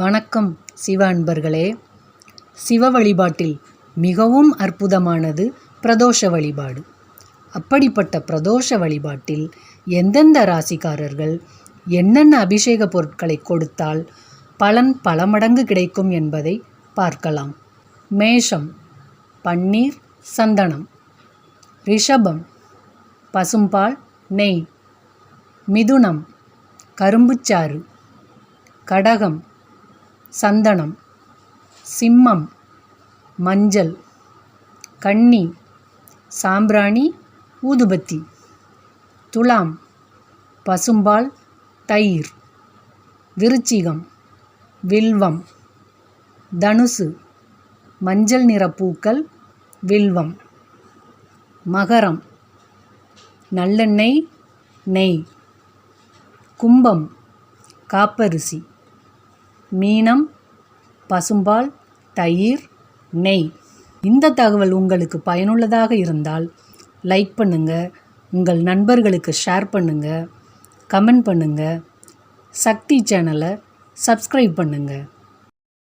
வணக்கம் சிவ அன்பர்களே. சிவ வழிபாட்டில் மிகவும் அற்புதமானது பிரதோஷ வழிபாடு. அப்படிப்பட்ட பிரதோஷ வழிபாட்டில் எந்தெந்த ராசிக்காரர்கள் என்னென்ன அபிஷேக பொருட்களை கொடுத்தால் பலன் பல மடங்கு கிடைக்கும் என்பதை பார்க்கலாம். மேஷம் பன்னீர் சந்தனம், ரிஷபம் பசும்பால் நெய், மிதுனம் கரும்புச்சாறு, கடகம் சந்தனம், சிம்மம் மஞ்சள், கன்னி சாம்பிராணி ஊதுபத்தி, துலாம் பசும்பால் தயிர், விருச்சிகம் வில்வம், தனுசு மஞ்சள் நிற பூக்கள் வில்வம், மகரம் நல்லெண்ணெய் நெய், கும்பம் காப்பரிசி, மீனம் பசும்பால் தயிர் நெய். இந்த தகவல் உங்களுக்கு பயனுள்ளதாக இருந்தால் லைக் பண்ணுங்கள், உங்கள் நண்பர்களுக்கு ஷேர் பண்ணுங்கள், கமெண்ட் பண்ணுங்கள், சக்தி சேனலை சப்ஸ்கிரைப் பண்ணுங்கள்.